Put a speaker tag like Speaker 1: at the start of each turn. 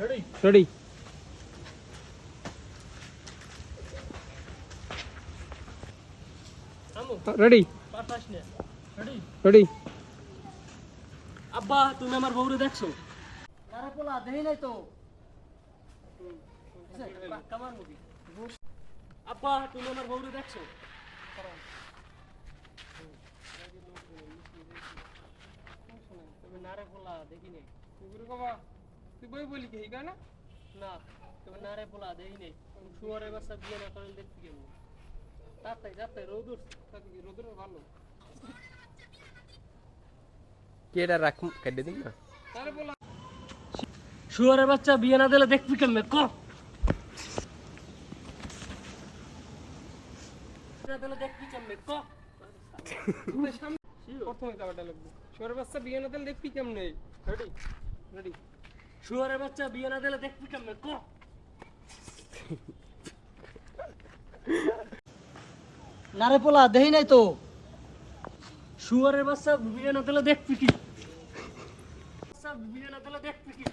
Speaker 1: Ready ready ready.
Speaker 2: আব্বা তুমি আমার বউরে দেখছো?
Speaker 3: আরে পোলা দেই নাই তো।
Speaker 2: আব্বা তুমি আমার বউরে দেখছো? তুমি নারে পোলা দেখি নাই।
Speaker 1: তুই বই বলি কি না?
Speaker 2: না তুমি নারে পোলা দেখি নাই। শুয়ারের বাচ্চা বিয়ে না করেন দেখছি কেমন? তাড়াতাড়ি তাড়াতাড়ি রোদ উঠছে।
Speaker 1: রোদের ভালো
Speaker 4: কেডা রাখ কেটে দিন না।
Speaker 2: শুয়ারের বাচ্চা বিয়ে না দিলে দেখবি কেমনে ক? না দিলে দেখবি কেমনে ক?
Speaker 1: প্রথমে দাবাটা লাগবে। শোরের বাচ্চা বিয়ে না দিলে দেখবি কেমনে? Ready ready.
Speaker 2: শুয়ারের বাচ্চা বিয়ে না দিলে দেখবি কেমনে ক?
Speaker 3: না রে পোলা দেই নাই তো।
Speaker 2: শুয়ারের বাচ্চা বিয়ে না দিলে দেখবি কি? বাচ্চা বিয়ে না দিলে দেখবি কি?